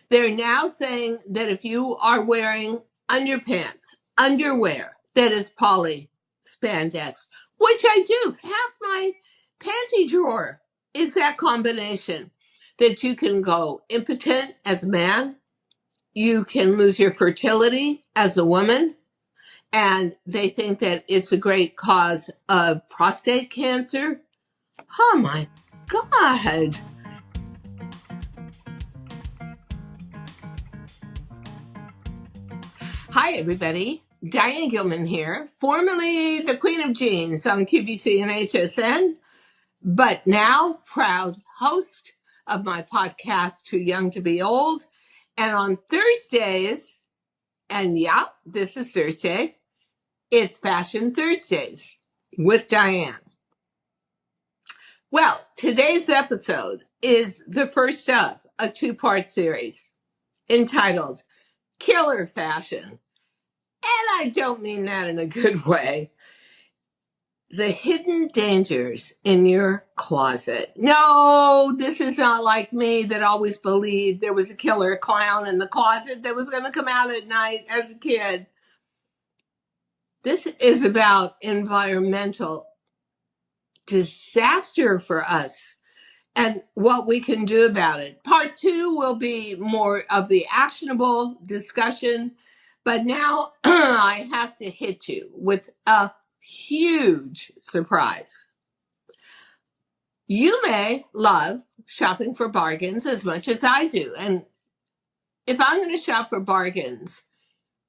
They're now saying that if you are wearing underwear that is poly spandex, which I do, half my panty drawer is that combination, that you can go impotent as a man, you can lose your fertility as a woman, and they think that it's a great cause of prostate cancer. Oh my God. Hi, everybody. Diane Gilman here, formerly the Queen of Jeans on QVC and HSN, but now proud host of my podcast, Too Young to Be Old. And on Thursdays, and yeah, this is Thursday, it's Fashion Thursdays with Diane. Well, today's episode is the first of a two-part series entitled Killer Fashion. And I don't mean that in a good way. The hidden dangers in your closet. No, this is not like me that always believed there was a killer clown in the closet that was going to come out at night as a kid. This is about environmental disaster for us and what we can do about it. Part 2 will be more of the actionable discussion, but now I have to hit you with a huge surprise. You may love shopping for bargains as much as I do. And if I'm going to shop for bargains,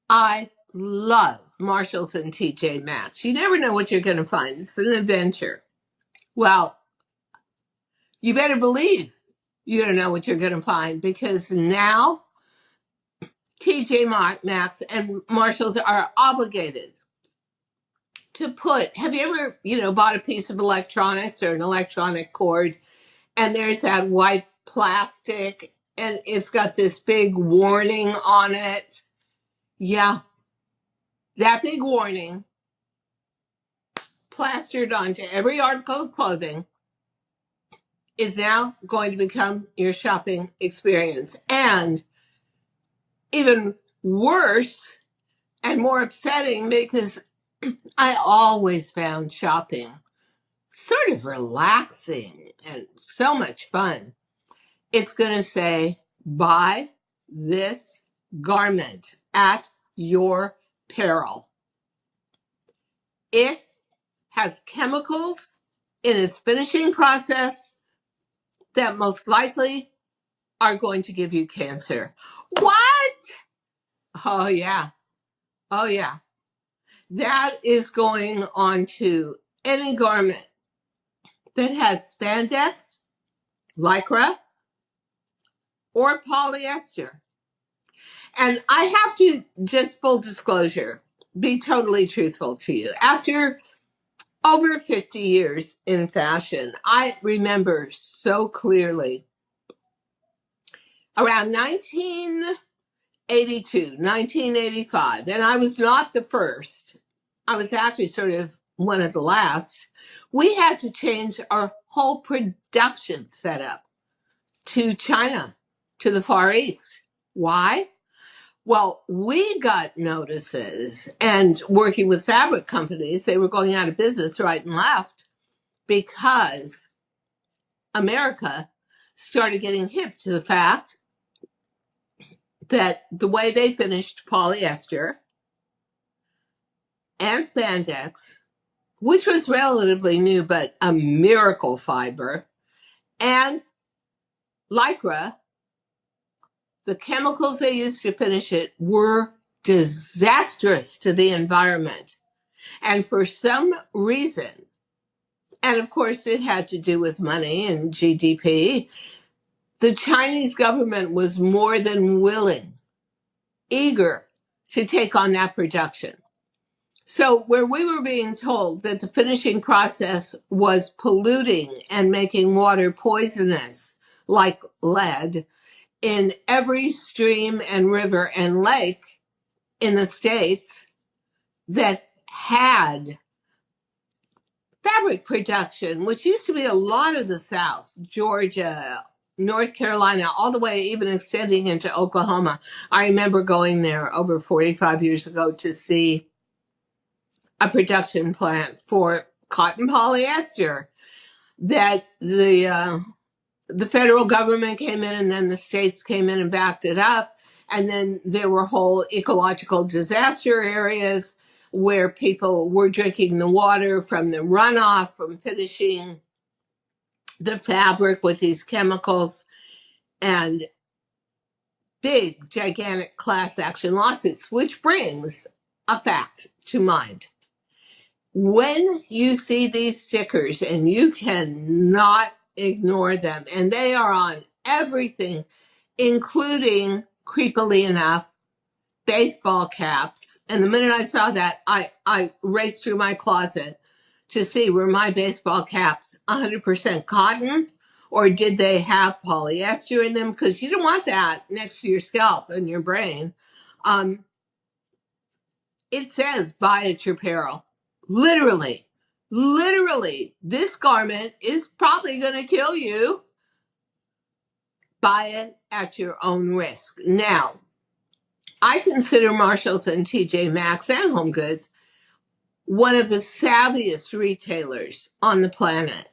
I love Marshalls and TJ Maxx. You never know what you're going to find. It's an adventure. Well, you better believe you don't know what you're going to find, because now TJ Maxx and Marshalls are obligated to put, have you ever, bought a piece of electronics or an electronic cord, and there's that white plastic and it's got this big warning on it? Yeah, that big warning plastered onto every article of clothing is now going to become your shopping experience. And even worse and more upsetting, because I always found shopping sort of relaxing and so much fun. It's going to say, buy this garment at your peril. It has chemicals in its finishing process that most likely are going to give you cancer. What? Oh, yeah. Oh, yeah. That is going on to any garment that has spandex, lycra, or polyester. And I have to, just full disclosure, be totally truthful to you. After over 50 years in fashion, I remember so clearly around 1982, 1985, and I was not the first. I was actually sort of one of the last. We had to change our whole production setup to China, to the Far East. Why? Well, we got notices, and working with fabric companies, they were going out of business right and left, because America started getting hip to the fact that the way they finished polyester and spandex, which was relatively new but a miracle fiber, and lycra, the chemicals they used to finish it were disastrous to the environment. And for some reason, and of course it had to do with money and GDP, the Chinese government was more than willing, eager to take on that production. So where we were being told that the finishing process was polluting and making water poisonous, like lead, in every stream and river and lake in the States that had fabric production, which used to be a lot of the South, Georgia, North Carolina, all the way even extending into Oklahoma. I remember going there over 45 years ago to see a production plant for cotton polyester that the federal government came in and then the states came in and backed it up. And then there were whole ecological disaster areas where people were drinking the water from the runoff from finishing the fabric with these chemicals, and big, gigantic class action lawsuits, which brings a fact to mind. When you see these stickers, and you cannot ignore them, and they are on everything, including, creepily enough, baseball caps. And the minute I saw that, I raced through my closet to see, were my baseball caps 100% cotton, or did they have polyester in them? Because you don't want that next to your scalp and your brain. It says, buy at your peril. Literally, this garment is probably going to kill you. Buy it at your own risk. Now, I consider Marshalls and TJ Maxx and Home Goods one of the savviest retailers on the planet.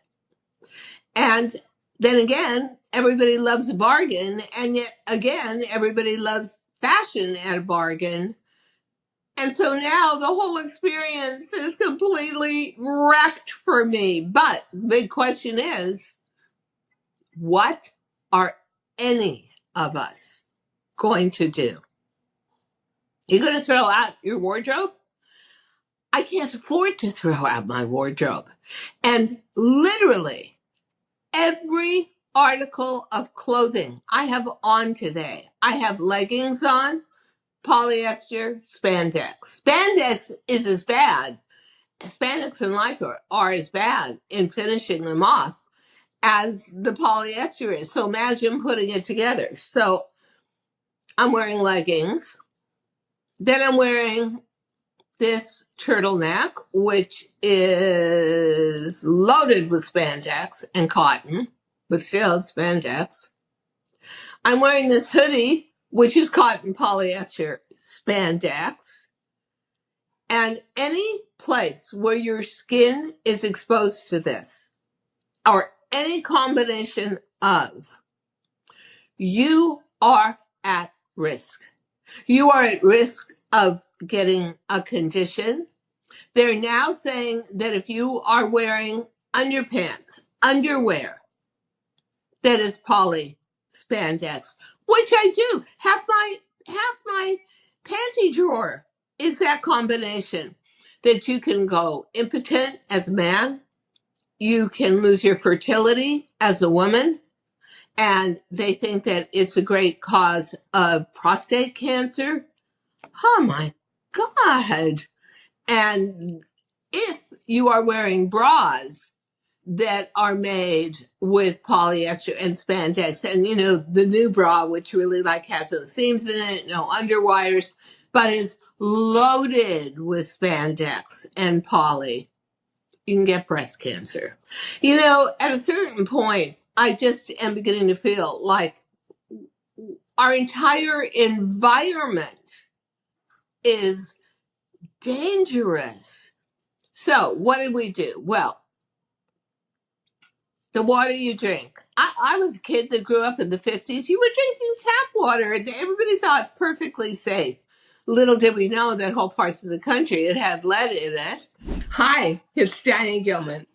And then again, everybody loves a bargain. And yet again, everybody loves fashion at a bargain. And so now the whole experience is completely wrecked for me. But the big question is, what are any of us going to do? You're going to throw out your wardrobe? I can't afford to throw out my wardrobe. And literally every article of clothing I have on today, I have leggings on, polyester, spandex. Spandex is as bad. Spandex and lycra are as bad in finishing them off as the polyester is. So imagine putting it together. So I'm wearing leggings. Then I'm wearing this turtleneck, which is loaded with spandex and cotton, but still spandex. I'm wearing this hoodie, which is cotton polyester spandex. And any place where your skin is exposed to this, or any combination of, you are at risk. You are at risk of getting a condition. They're now saying that if you are wearing underpants, underwear that is poly spandex, which I do, half my panty drawer is that combination, that you can go impotent as a man, you can lose your fertility as a woman, and they think that it's a great cause of prostate cancer. Oh my God. And if you are wearing bras that are made with polyester and spandex, and you know, the new bra, which really like has those seams in it, no underwires, but is loaded with spandex and poly, you can get breast cancer. You know, at a certain point, I just am beginning to feel like our entire environment is dangerous. So what did we do? Well, the water you drink. I was a kid that grew up in the 50s. You were drinking tap water, and everybody thought perfectly safe. Little did we know that whole parts of the country, it had lead in it. Hi, it's Diane Gilman.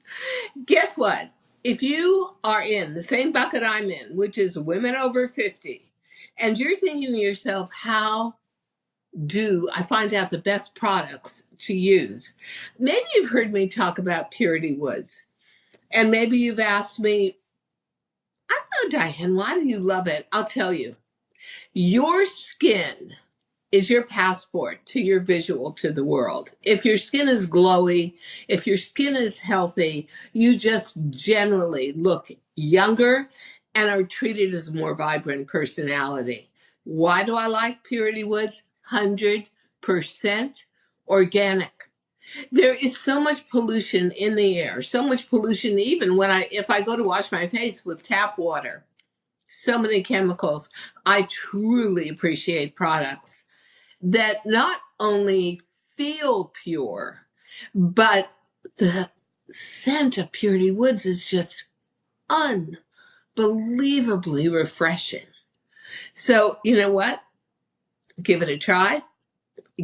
Guess what? If you are in the same bucket I'm in, which is women over 50, and you're thinking to yourself, how do I find out the best products to use? Maybe you've heard me talk about Purity Woods. And maybe you've asked me, I don't know, Diane, why do you love it? I'll tell you. Your skin is your passport to your visual to the world. If your skin is glowy, if your skin is healthy, you just generally look younger and are treated as a more vibrant personality. Why do I like Purity Woods? 100% organic. There is so much pollution in the air, so much pollution even if I go to wash my face with tap water. So many chemicals. I truly appreciate products that not only feel pure, but the scent of Purity Woods is just unbelievably refreshing. So, you know what? Give it a try.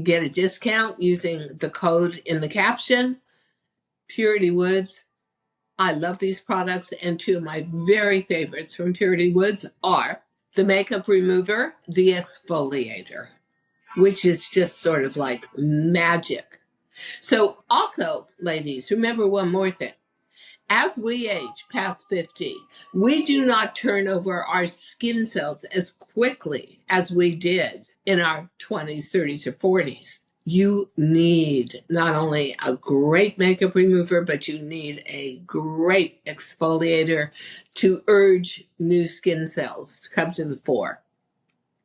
Get a discount using the code in the caption, Purity Woods. I love these products, and two of my very favorites from Purity Woods are the makeup remover, the exfoliator, which is just sort of like magic. So also, ladies, remember one more thing. As we age past 50, we do not turn over our skin cells as quickly as we did in our 20s, 30s, or 40s. You need not only a great makeup remover, but you need a great exfoliator to urge new skin cells to come to the fore.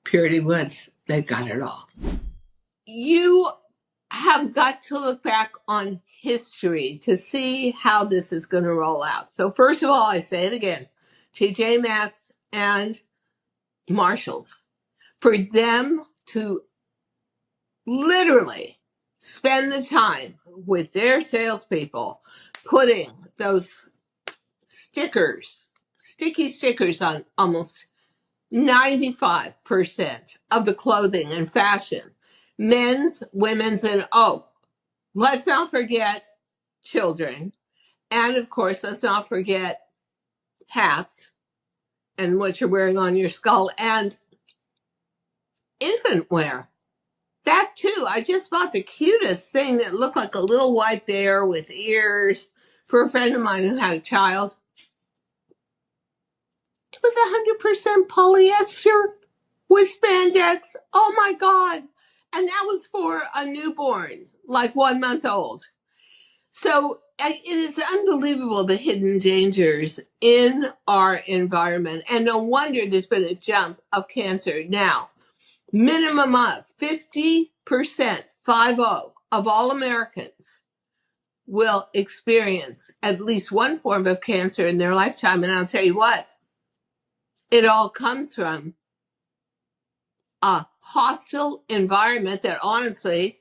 Purity Woods, they've got it all. You have got to look back on history to see how this is going to roll out. So first of all, I say it again, TJ Maxx and Marshalls, for them to literally spend the time with their salespeople putting those sticky stickers on almost 95% of the clothing and fashion, men's, women's, and let's not forget children. And of course, let's not forget hats and what you're wearing on your skull and infant wear. That too. I just bought the cutest thing that looked like a little white bear with ears for a friend of mine who had a child. It was 100% polyester with spandex. Oh my God. And that was for a newborn, like 1 month old. So it is unbelievable the hidden dangers in our environment. And no wonder there's been a jump of cancer. Now, minimum of 50%, 50, of all Americans will experience at least one form of cancer in their lifetime. And I'll tell you what, it all comes from a hostile environment that honestly,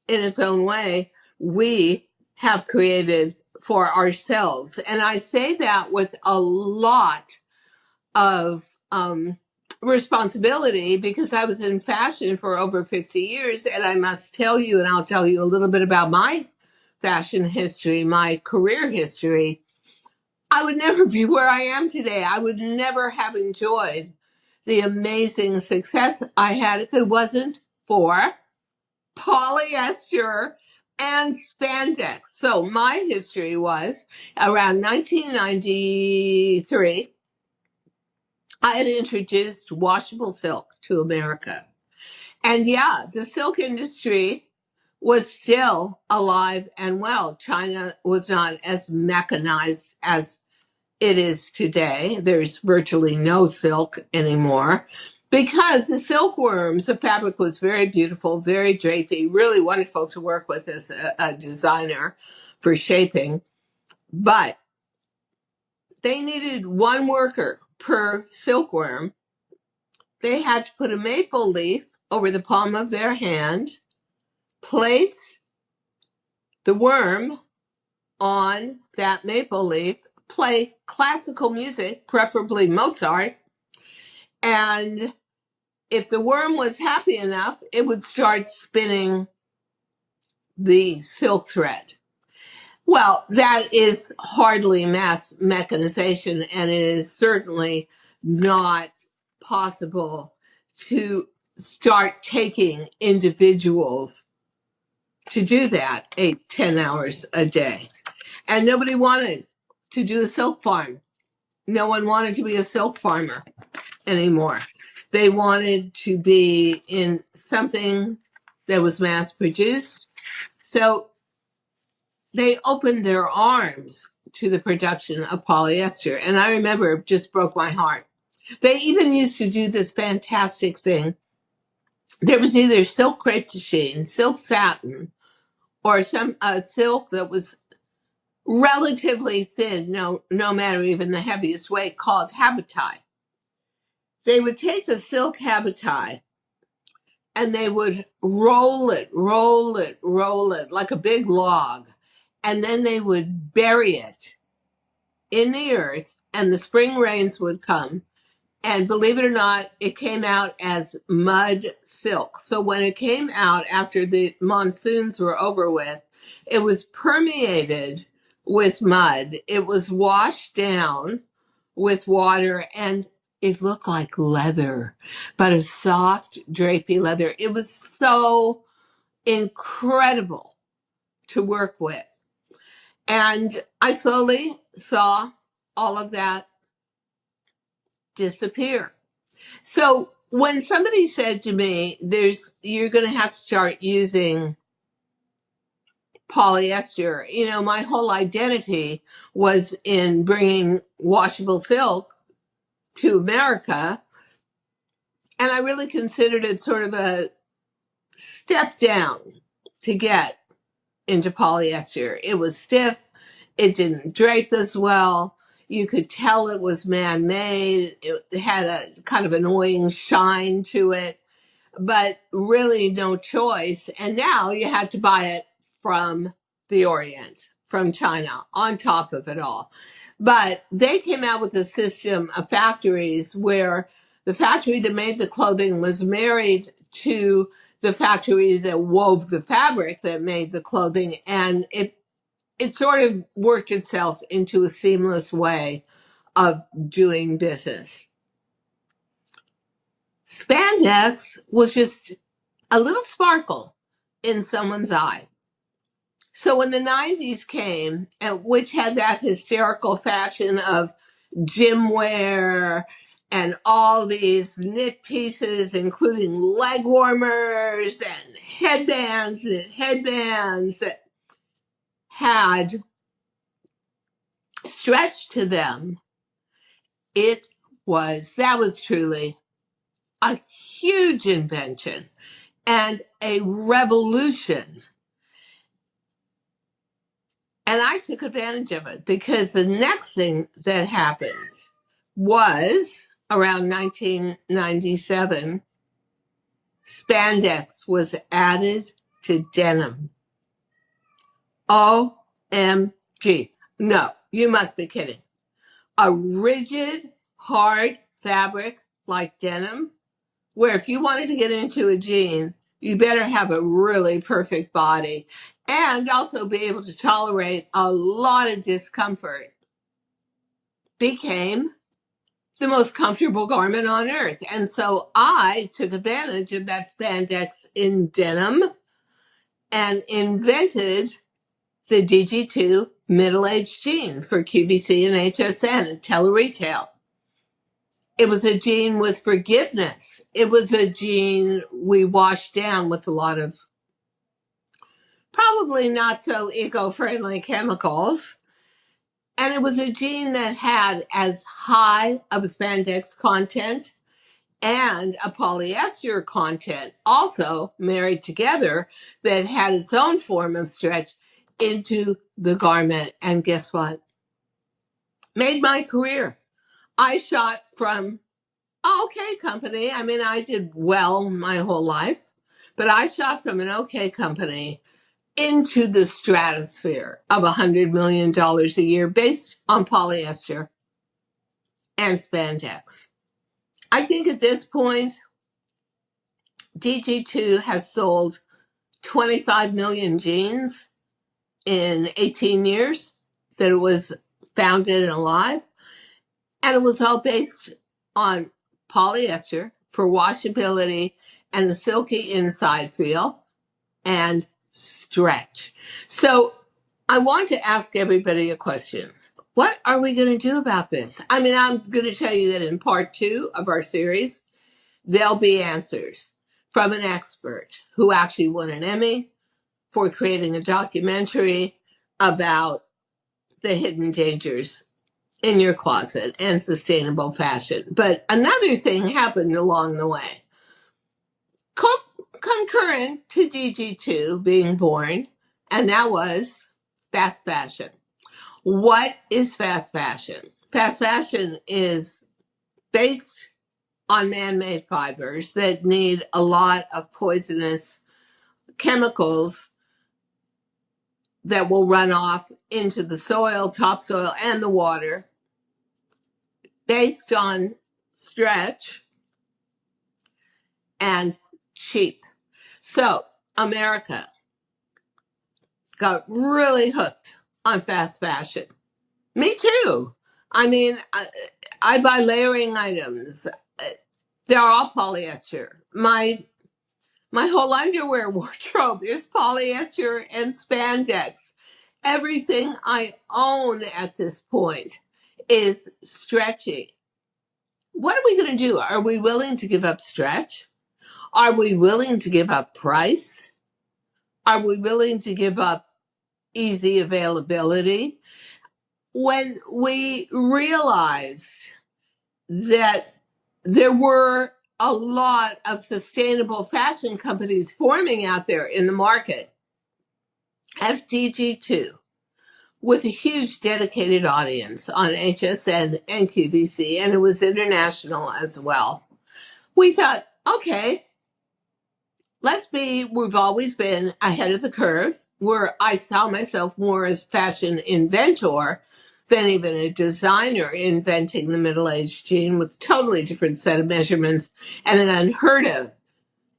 in its own way, we have created for ourselves. And I say that with a lot of responsibility because I was in fashion for over 50 years. And I must tell you, and I'll tell you a little bit about my fashion history, my career history. I would never be where I am today. I would never have enjoyed the amazing success I had if it wasn't for polyester and spandex. So my history was around 1993, I had introduced washable silk to America. And yeah, the silk industry was still alive and well. China was not as mechanized as it is today. There's virtually no silk anymore because the silkworms, the fabric was very beautiful, very drapey, really wonderful to work with as a designer for shaping. But they needed one worker per silkworm. They had to put a maple leaf over the palm of their hand, place the worm on that maple leaf, play classical music, preferably Mozart, and if the worm was happy enough, it would start spinning the silk thread. Well, that is hardly mass mechanization, and it is certainly not possible to start taking individuals to do that 8-10 hours a day. And nobody wanted to do a silk farm. No one wanted to be a silk farmer anymore. They wanted to be in something that was mass produced. So they opened their arms to the production of polyester. And I remember it just broke my heart. They even used to do this fantastic thing. There was either silk crepe de chine, silk satin, or some silk that was relatively thin, no matter even the heaviest weight, called habitai. They would take the silk habitat and they would roll it, roll it, roll it like a big log. And then they would bury it in the earth, and the spring rains would come. And believe it or not, it came out as mud silk. So when it came out after the monsoons were over with, it was permeated with mud. It was washed down with water, and it looked like leather, but a soft, drapey leather. It was so incredible to work with. And I slowly saw all of that disappear. So when somebody said to me, you're going to have to start using polyester, my whole identity was in bringing washable silk to America. And I really considered it sort of a step down to get into polyester. It was stiff. It didn't drape as well. You could tell it was man-made. It had a kind of annoying shine to it, but really no choice. And now you had to buy it from the Orient, from China, on top of it all. But they came out with a system of factories where the factory that made the clothing was married to the factory that wove the fabric that made the clothing, and it sort of worked itself into a seamless way of doing business. Spandex was just a little sparkle in someone's eye. So when the 90s came, and which had that hysterical fashion of gym wear and all these knit pieces, including leg warmers and headbands that had stretch to them, that was truly a huge invention and a revolution. And I took advantage of it because the next thing that happened was around 1997, spandex was added to denim. OMG. No, you must be kidding. A rigid, hard fabric like denim, where if you wanted to get into a jean, you better have a really perfect body and also be able to tolerate a lot of discomfort, became the most comfortable garment on earth. And so I took advantage of that spandex in denim and invented the DG2 middle-aged jean for QVC and HSN and tele-retail. It was a jean with forgiveness. It was a jean we washed down with a lot of probably not so eco-friendly chemicals. And it was a jean that had as high of a spandex content and a polyester content also married together that had its own form of stretch into the garment. And guess what? Made my career. I shot from okay company. I mean, I did well my whole life, but I shot from an okay company into the stratosphere of $100 million a year based on polyester and spandex. I think at this point, DG2 has sold 25 million jeans in 18 years that it was founded and alive. And it was all based on polyester for washability and the silky inside feel and stretch. So I want to ask everybody a question. What are we going to do about this? I mean, I'm going to tell you that in part 2 of our series, there'll be answers from an expert who actually won an Emmy for creating a documentary about the hidden dangers in your closet and sustainable fashion. But another thing happened along the way. Concurrent to DG2 being born, and that was fast fashion. What is fast fashion? Fast fashion is based on man-made fibers that need a lot of poisonous chemicals that will run off into the soil, topsoil, and the water based on stretch and cheap. So America got really hooked on fast fashion. Me too. I mean, I buy layering items. They're all polyester. My whole underwear wardrobe is polyester and spandex. Everything I own at this point is stretchy. What are we going to do? Are we willing to give up stretch? Are we willing to give up price? Are we willing to give up easy availability? When we realized that there were a lot of sustainable fashion companies forming out there in the market, SDG2, with a huge dedicated audience on HSN and QVC, and it was international as well. We thought, okay, we've always been ahead of the curve, where I saw myself more as fashion inventor than even a designer inventing the middle-aged jean with a totally different set of measurements and an unheard of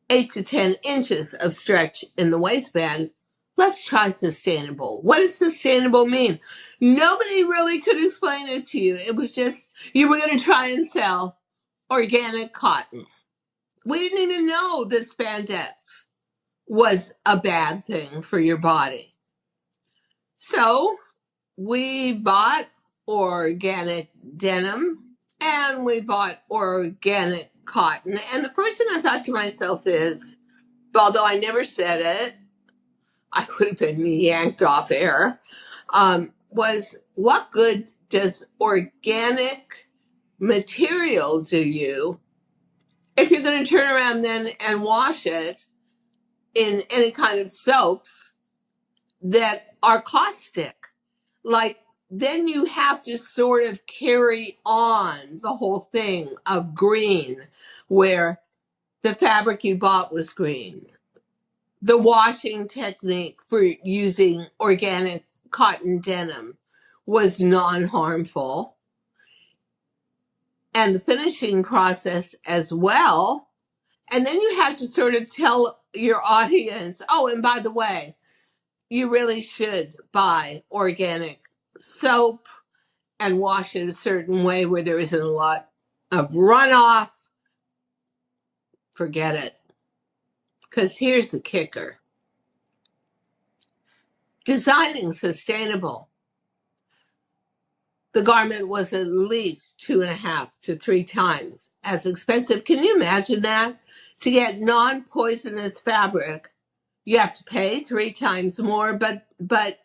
8 to 10 inches of stretch in the waistband. Let's try sustainable. What does sustainable mean? Nobody really could explain it to you. It was just, you were going to try and sell organic cotton. We didn't even know that spandex was a bad thing for your body. So we bought organic denim and we bought organic cotton. And the first thing I thought to myself is, although I never said it, I would have been yanked off air, was what good does organic material do you if you're going to turn around then and wash it in any kind of soaps that are caustic? Like, then you have to sort of carry on the whole thing of green, where the fabric you bought was green. The washing technique for using organic cotton denim was non-harmful. And the finishing process as well. And then you have to sort of tell your audience, oh, and by the way, you really should buy organic soap and wash it a certain way where there isn't a lot of runoff. Forget it. Because here's the kicker. Designing sustainable, the garment was at least 2.5 to 3 times as expensive. Can you imagine that? To get non-poisonous fabric, you have to pay 3 times more, but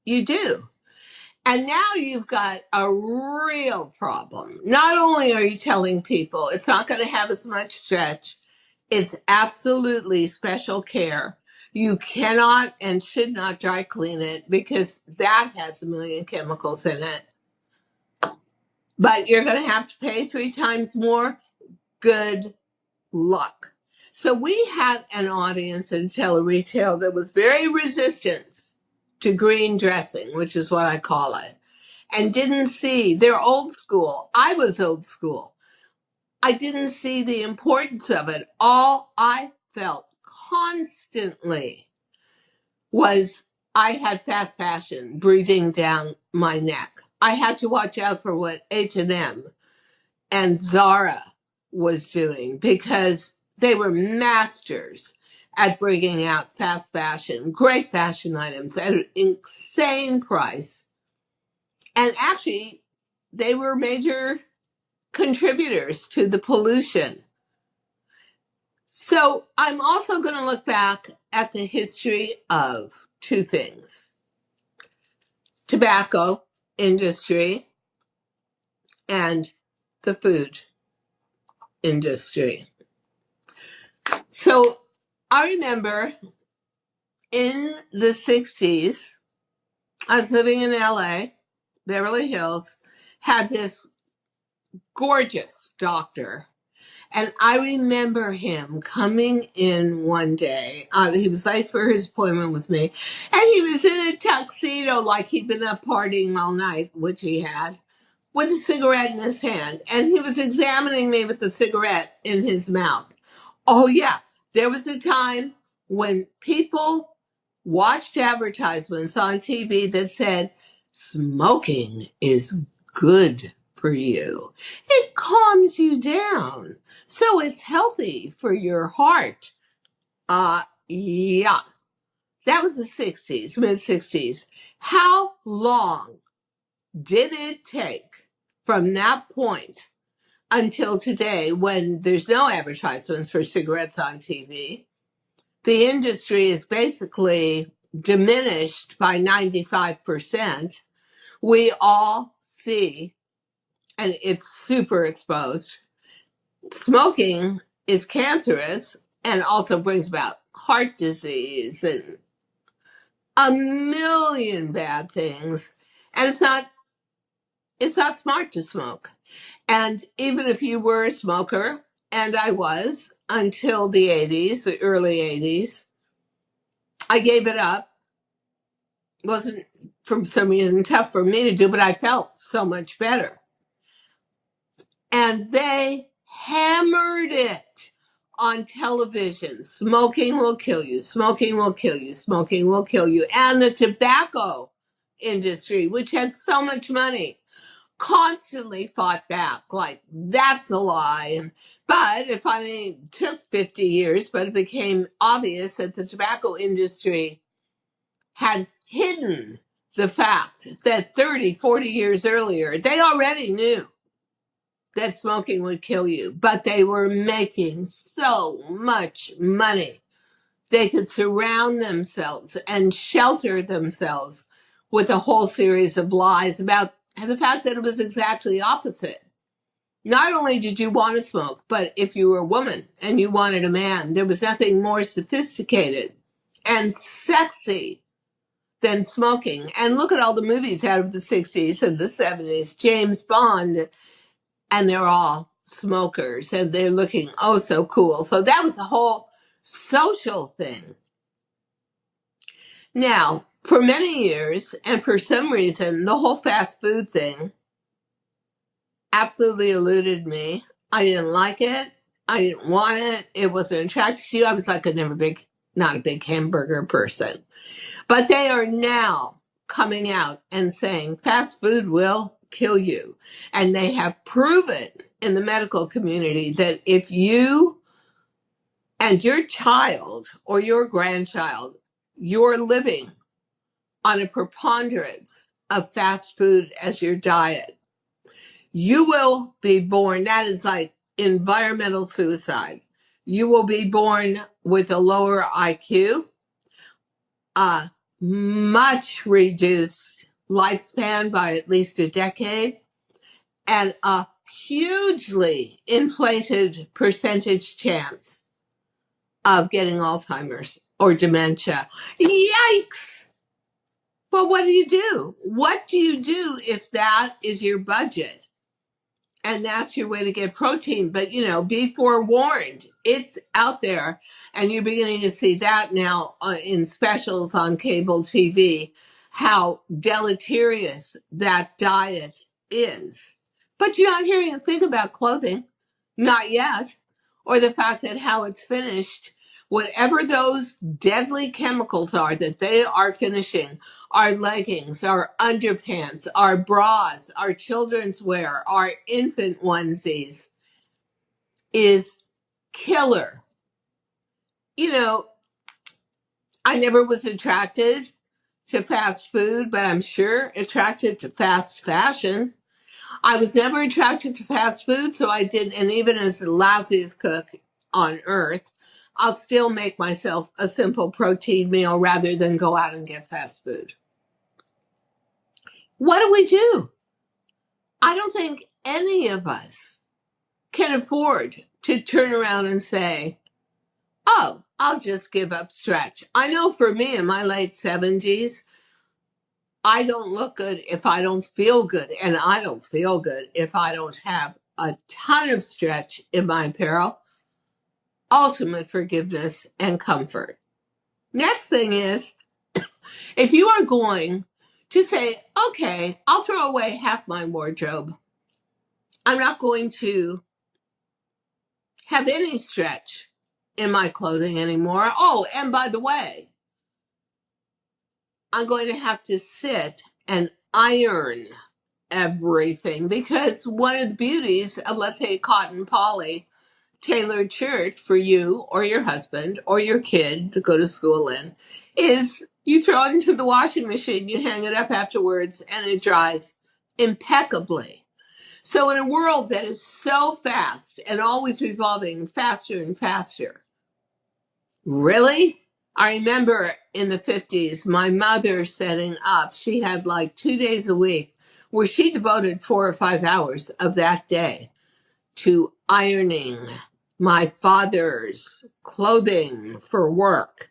you do. And now you've got a real problem. Not only are you telling people it's not going to have as much stretch, it's absolutely special care. You cannot and should not dry clean it because that has a million chemicals in it. But you're going to have to pay 3 times more. Good luck. So we had an audience in tele-retail that was very resistant to green dressing, which is what I call it, and didn't see, they're old school. I was old school. I didn't see the importance of it. All I felt constantly was I had fast fashion breathing down my neck. I had to watch out for what H&M and Zara was doing because they were masters at bringing out fast fashion, great fashion items at an insane price. And actually, they were major contributors to the pollution. So I'm also going to look back at the history of 2 things: tobacco industry and the food industry. So I remember in the 60s, I was living in LA, Beverly Hills, had this gorgeous doctor. And I remember him coming in one day. He was late for his appointment with me. And he was in a tuxedo, like he'd been up partying all night, which he had, with a cigarette in his hand. And he was examining me with the cigarette in his mouth. Oh, yeah. There was a time when people watched advertisements on TV that said, smoking is good for you. It calms you down. So it's healthy for your heart. Yeah. That was the 60s, mid 60s. How long did it take from that point until today, when there's no advertisements for cigarettes on TV? The industry is basically diminished by 95%. We all see, and it's super exposed, smoking is cancerous and also brings about heart disease and a million bad things. And it's not smart to smoke. And even if you were a smoker, and I was until the 80s, the early 80s, I gave it up. It wasn't for some reason tough for me to do, but I felt so much better. And they hammered it on television. Smoking will kill you. Smoking will kill you. Smoking will kill you. And the tobacco industry, which had so much money, constantly fought back. Like, that's a lie. But it took 50 years, but it became obvious that the tobacco industry had hidden the fact that 30, 40 years earlier, they already knew that smoking would kill you, but they were making so much money. They could surround themselves and shelter themselves with a whole series of lies about the fact that it was exactly opposite. Not only did you want to smoke, but if you were a woman and you wanted a man, there was nothing more sophisticated and sexy than smoking. And look at all the movies out of the 60s and the 70s, James Bond, and they're all smokers and they're looking oh so cool. So that was a whole social thing. Now, for many years, and for some reason, the whole fast food thing absolutely eluded me. I didn't like it. I didn't want it. It wasn't attractive to you. I was like not a big hamburger person. But they are now coming out and saying fast food will kill you. And they have proven in the medical community that if you and your child or your grandchild, you're living on a preponderance of fast food as your diet, you will be born. That is like environmental suicide. You will be born with a lower IQ, a much reduced lifespan by at least a decade, and a hugely inflated percentage chance of getting Alzheimer's or dementia. Yikes! But what do you do? What do you do if that is your budget? And that's your way to get protein. But, be forewarned. It's out there. And you're beginning to see that now in specials on cable TV, how deleterious that diet is. But you're not hearing a thing about clothing. Not yet. Or the fact that how it's finished, whatever those deadly chemicals are that they are finishing, our leggings, our underpants, our bras, our children's wear, our infant onesies, is killer. I never was attracted to fast food, but I'm sure attracted to fast fashion. I was never attracted to fast food, so I didn't, and even as the lousiest cook on earth, I'll still make myself a simple protein meal rather than go out and get fast food. What do we do? I don't think any of us can afford to turn around and say, oh, I'll just give up stretch. I know for me in my late 70s, I don't look good if I don't feel good. And I don't feel good if I don't have a ton of stretch in my apparel, ultimate forgiveness and comfort. Next thing is, if you are going to say, okay, I'll throw away half my wardrobe, I'm not going to have any stretch in my clothing anymore. Oh, and by the way, I'm going to have to sit and iron everything, because one of the beauties of, let's say, cotton poly tailored shirt for you or your husband or your kid to go to school in is you throw it into the washing machine, you hang it up afterwards, and it dries impeccably. So in a world that is so fast and always revolving faster and faster, really? I remember in the 50s, my mother setting up, she had like 2 days a week where she devoted 4 or 5 hours of that day to ironing my father's clothing for work.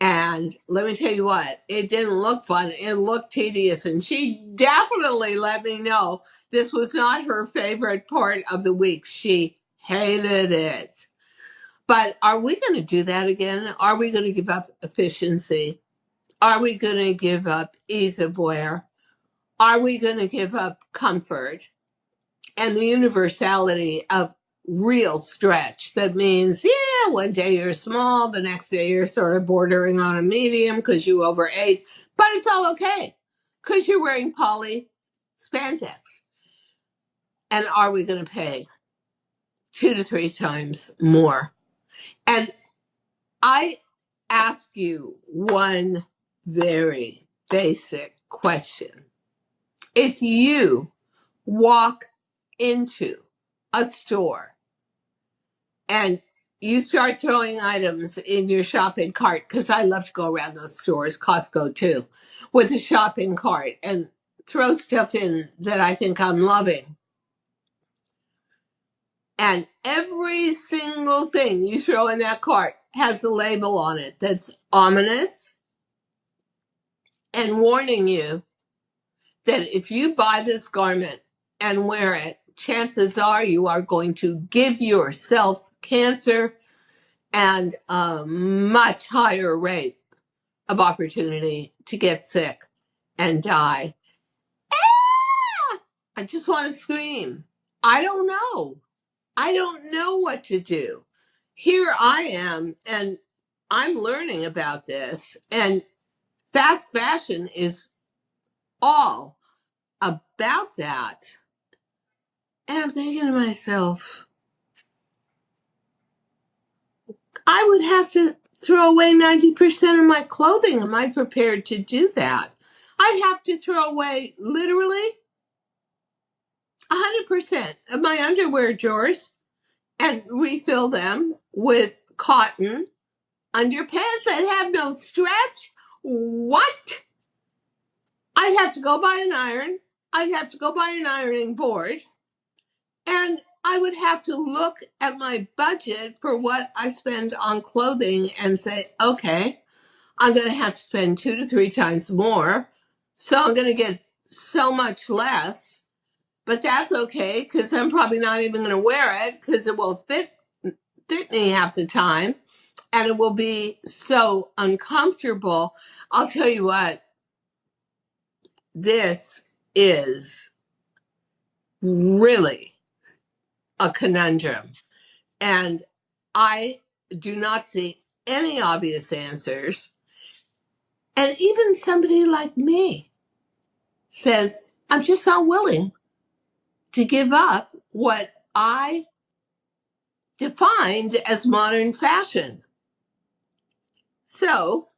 And let me tell you what, it didn't look fun. It looked tedious. And she definitely let me know this was not her favorite part of the week. She hated it. But are we going to do that again? Are we going to give up efficiency? Are we going to give up ease of wear? Are we going to give up comfort and the universality of real stretch? That means, yeah, one day you're small, the next day you're sort of bordering on a medium because you overate, but it's all okay because you're wearing poly spandex. And are we going to pay 2 to 3 times more? And I ask you one very basic question. If you walk into a store and you start throwing items in your shopping cart, because I love to go around those stores, Costco too, with a shopping cart and throw stuff in that I think I'm loving. And every single thing you throw in that cart has a label on it that's ominous and warning you that if you buy this garment and wear it, chances are you are going to give yourself cancer and a much higher rate of opportunity to get sick and die. Ah! I just want to scream. I don't know. I don't know what to do. Here I am, and I'm learning about this, and fast fashion is all about that. And I'm thinking to myself, I would have to throw away 90% of my clothing. Am I prepared to do that? I'd have to throw away literally 100% of my underwear drawers and refill them with cotton underpants that have no stretch. What? I'd have to go buy an iron. I'd have to go buy an ironing board. And I would have to look at my budget for what I spend on clothing and say, okay, I'm going to have to spend 2 to 3 times more. So I'm going to get so much less. But that's okay, because I'm probably not even going to wear it because it will fit me half the time. And it will be so uncomfortable. I'll tell you what, this is really a conundrum. And I do not see any obvious answers. And even somebody like me says, I'm just not willing to give up what I defined as modern fashion. So,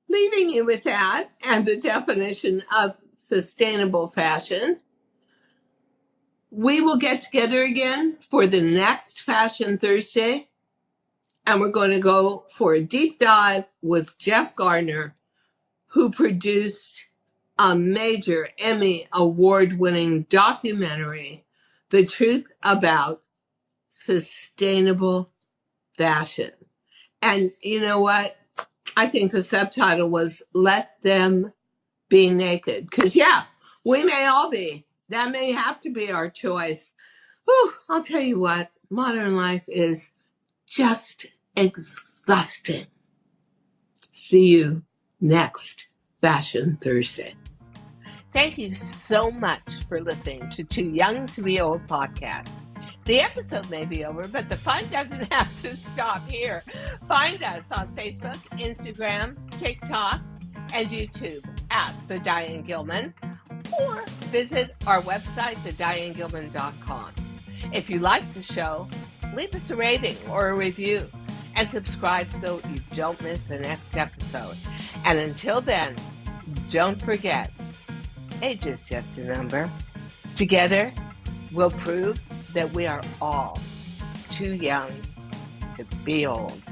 leaving you with that and the definition of sustainable fashion, we will get together again for the next Fashion Thursday, and we're going to go for a deep dive with Jeff Gardner, who produced a major Emmy award-winning documentary, The Truth About Sustainable Fashion. And you know what? I think the subtitle was Let Them Be Naked. Because, yeah, we may all be That may have to be our choice. Whew, I'll tell you what, modern life is just exhausting. See you next Fashion Thursday. Thank you so much for listening to Too Young to Be Old podcast. The episode may be over, but the fun doesn't have to stop here. Find us on Facebook, Instagram, TikTok, and YouTube at The Diane Gilman, or visit our website, thedianegilman.com. If you like the show, leave us a rating or a review and subscribe so you don't miss the next episode. And until then, don't forget, age is just a number. Together, we'll prove that we are all too young to be old.